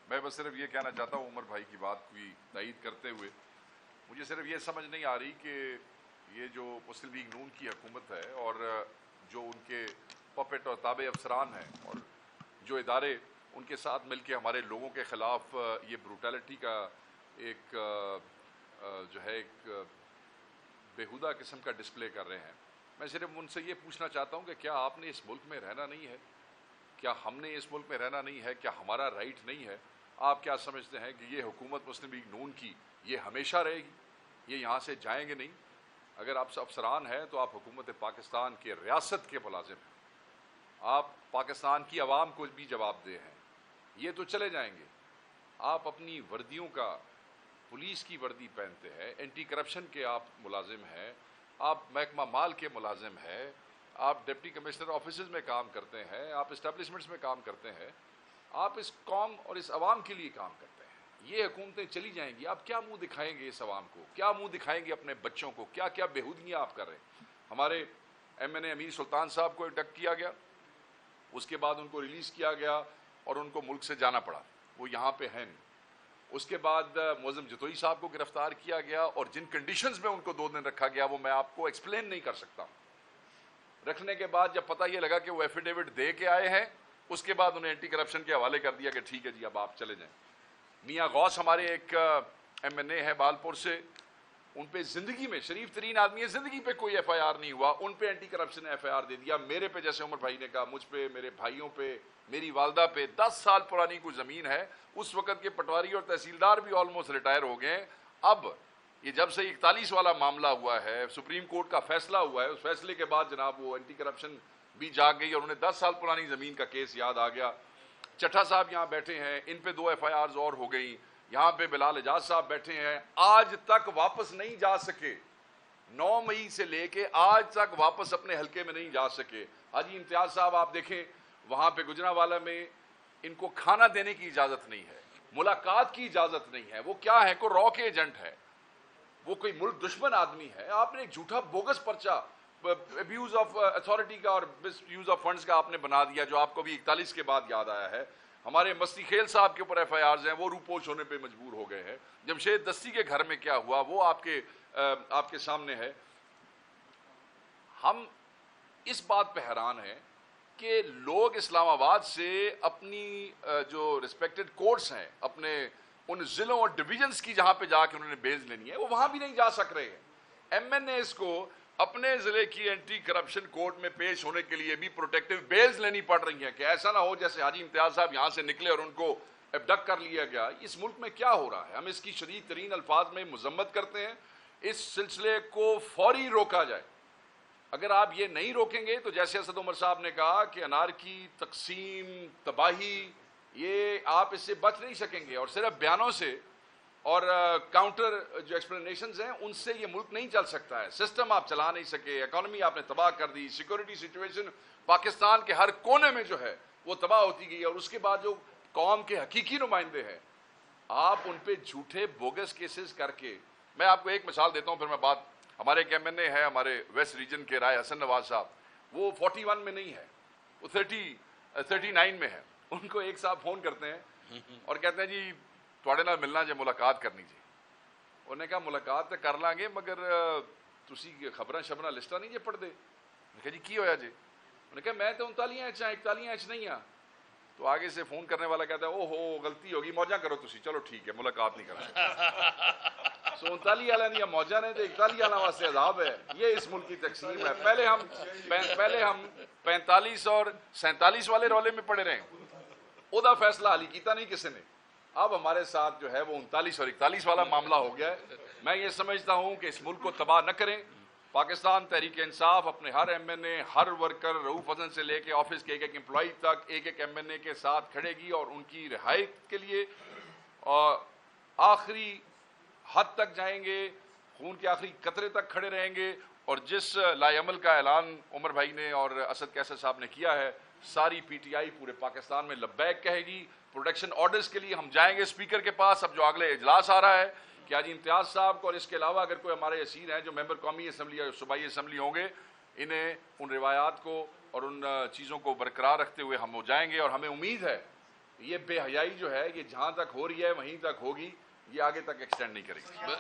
میں بس صرف یہ کہنا چاہتا ہوں عمر بھائی کی بات کی تائید کرتے ہوئے، مجھے صرف یہ سمجھ نہیں آ رہی کہ یہ جو مسلم لیگ نون کی حکومت ہے اور جو ان کے پپٹ اور تابع افسران ہیں اور جو ادارے ان کے ساتھ مل کے ہمارے لوگوں کے خلاف یہ بروٹیلٹی کا ایک جو ہے ایک بےہودہ قسم کا ڈسپلے کر رہے ہیں، میں صرف ان سے یہ پوچھنا چاہتا ہوں کہ کیا آپ نے اس ملک میں رہنا نہیں ہے؟ کیا ہم نے اس ملک میں رہنا نہیں ہے؟ کیا ہمارا رائٹ نہیں ہے؟ آپ کیا سمجھتے ہیں کہ یہ حکومت مسلم لیگ نون کی یہ ہمیشہ رہے گی؟ یہ یہاں سے جائیں گے نہیں؟ اگر آپ افسران ہیں تو آپ حکومت پاکستان کے ریاست کے ملازم ہیں، آپ پاکستان کی عوام کو بھی جواب دہ ہیں، یہ تو چلے جائیں گے، آپ اپنی وردیوں کا پولیس کی وردی پہنتے ہیں، اینٹی کرپشن کے آپ ملازم ہیں، آپ محکمہ مال کے ملازم ہیں، آپ ڈپٹی کمشنر آفیسز میں کام کرتے ہیں، آپ اسٹیبلشمنٹس میں کام کرتے ہیں، آپ اس قوم اور اس عوام کے لیے کام کرتے ہیں۔ یہ حکومتیں چلی جائیں گی، آپ کیا منہ دکھائیں گے اس عوام کو؟ کیا منہ دکھائیں گے اپنے بچوں کو؟ کیا کیا بےہودگیاں آپ کر رہے ہیں؟ ہمارے ایم این اے امیر سلطان صاحب کو ڈک کیا گیا، اس کے بعد ان کو ریلیز کیا گیا اور ان کو ملک سے جانا پڑا، وہ یہاں پہ ہیں نہیں۔ اس کے بعد معظم جتوئی صاحب کو گرفتار کیا گیا اور جن کنڈیشنز میں ان کو 2 دن رکھا گیا وہ میں آپ کو ایکسپلین نہیں کر سکتا ہوں۔ رکھنے کے بعد جب پتہ یہ لگا کہ وہ ایفیڈیوٹ دے کے آئے ہیں، اس کے بعد انہیں اینٹی کرپشن کے حوالے کر دیا کہ ٹھیک ہے جی اب آپ چلے جائیں۔ میاں غوث ہمارے ایک ایم این اے ہے بالپور سے، ان پہ زندگی میں شریف ترین آدمی ہے، زندگی پہ کوئی ایف آئی آر نہیں ہوا، ان پہ anti corruption F I R دے دیا۔ میرے پہ جیسے عمر بھائی نے کہا، مجھ پہ، میرے بھائیوں پہ، میری والدہ پہ 10 سال پرانی کوئی زمین ہے، اس وقت کے پٹواری اور تحصیلدار بھی آلموسٹ ریٹائر ہو گئے ہیں۔ اب یہ جب سے 41 والا معاملہ ہوا ہے، سپریم کورٹ کا فیصلہ ہوا ہے، اس فیصلے کے بعد جناب وہ اینٹی کرپشن بھی جاگ گئی اور انہیں 10 سال پرانی زمین کا کیس یاد آ گیا۔ چٹھا صاحب یہاں بیٹھے ہیں، ان پہ 2 ایف آئی آرز اور ہو گئی۔ یہاں پہ بلال اعجاز صاحب بیٹھے ہیں، آج تک واپس نہیں جا سکے، 9 مئی سے لے کے آج تک واپس اپنے حلقے میں نہیں جا سکے۔ حاجی امتیاز صاحب آپ دیکھیں، وہاں پہ گجرانوالہ میں ان کو کھانا دینے کی اجازت نہیں ہے، ملاقات کی اجازت نہیں ہے، وہ کیا ہے؟ کوئی را کے ایجنٹ ہے، وہ کوئی ملک دشمن آدمی ہے۔ آپ نے ایک جھوٹا بوگس پرچہ ابیوز آف اتھارٹی کا اور یوز آف فنڈز کا آپ نے بنا دیا، جو آپ کو بھی 41 کے بعد یاد آیا ہے۔ ہمارے مستی خیل صاحب کے اوپر ایف آئی آرز ہیں، وہ روپوش ہونے پہ مجبور ہو گئے ہیں۔ جمشید دستی کے گھر میں کیا ہوا وہ آپ کے سامنے ہے۔ ہم اس بات پہ حیران ہیں کہ لوگ اسلام آباد سے اپنی جو ریسپیکٹڈ کورٹس ہیں، اپنے ان ضلعوں اور ڈویژنز کی جہاں پہ جا کے انہوں نے بیل لینی ہے، وہ وہاں بھی نہیں جا سک رہے ہیں۔ ایم این ایز کو اپنے ضلع کی اینٹی کرپشن کورٹ میں پیش ہونے کے لیے بھی پروٹیکٹیو بیلز لینی پڑ رہی ہیں کہ ایسا نہ ہو جیسے حاجی امتیاز صاحب یہاں سے نکلے اور ان کو ابڈکٹ کر لیا گیا۔ اس ملک میں کیا ہو رہا ہے؟ ہم اس کی شدید ترین الفاظ میں مذمت کرتے ہیں۔ اس سلسلے کو فوری روکا جائے۔ اگر آپ یہ نہیں روکیں گے تو جیسے اسد عمر صاحب نے کہا کہ انارکی، تقسیم، تباہی، یہ آپ اس سے بچ نہیں سکیں گے، اور صرف بیانوں سے اور کاؤنٹر جو ایکسپلینیشنز ہیں ان سے یہ ملک نہیں چل سکتا ہے۔ سسٹم آپ چلا نہیں سکے، اکانومی آپ نے تباہ کر دی، سیکورٹی سچویشن پاکستان کے ہر کونے میں جو ہے وہ تباہ ہوتی گئی، اور اس کے بعد جو قوم کے حقیقی نمائندے ہیں آپ ان پہ جھوٹے بوگس کیسز کر کے۔ میں آپ کو ایک مثال دیتا ہوں پھر میں بات، ہمارے ایک ایم این اے ہے ہمارے ویسٹ ریجن کے، رائے حسن نواز صاحب، وہ 41 میں نہیں ہے، وہ 39 میں ہے۔ ان کو ایک صاحب فون کرتے ہیں اور کہتے ہیں جی تواڈے نال ملنا جے، ملاقات کرنی جی۔ انہوں نے کہا ملاقات تو کر لیں گے مگر تسی خبراں شبراں لسٹاں نہیں جے پڑھ دے۔ میں نے کہا جی کی ہویا جی؟ انہوں نے کہا میں تو 39 41 نہیں ہاں۔ تو آگے سے فون کرنے والا کہتا ہے او ہو غلطی ہوگی، موجاں کرو تسی، چلو ٹھیک ہے ملاقات نہیں کرنا۔ سو 39 والا نہیں موجاں نے، تو 41 والا واسطے عذاب ہے۔ یہ اس ملک کی تقسیم ہے۔ پہلے ہم 45 اور 47 والے رولے میں پڑے رہے، او دا فیصلہ حالی کیتا نہیں کسی نے۔ اب ہمارے ساتھ جو ہے وہ 39 اور 41 والا معاملہ ہو گیا ہے۔ میں یہ سمجھتا ہوں کہ اس ملک کو تباہ نہ کریں۔ پاکستان تحریک انصاف اپنے ہر ایم این اے، ہر ورکر، رؤوف حسن سے لے کے آفس کے ایک امپلائی تک، ایک ایم این اے کے ساتھ کھڑے گی اور ان کی رہائی کے لیے آخری حد تک جائیں گے، خون کے آخری قطرے تک کھڑے رہیں گے۔ اور جس لا عمل کا اعلان عمر بھائی نے اور اسد کیسر صاحب نے کیا ہے، ساری پی ٹی آئی پورے پاکستان میں لبیک کہے گی۔ پروٹیکشن آرڈرز کے لیے ہم جائیں گے اسپیکر کے پاس، اب جو اگلے اجلاس آ رہا ہے کہ حاجی امتیاز صاحب کو اور اس کے علاوہ اگر کوئی ہمارے اسیر ہیں جو ممبر قومی اسمبلی یا صوبائی اسمبلی ہوں گے، انہیں ان روایات کو اور ان چیزوں کو برقرار رکھتے ہوئے ہم ہو جائیں گے۔ اور ہمیں امید ہے یہ بے حیائی جو ہے یہ جہاں تک ہو رہی ہے وہیں تک ہوگی, یہ آگے تک ایکسٹینڈ نہیں کرے گی.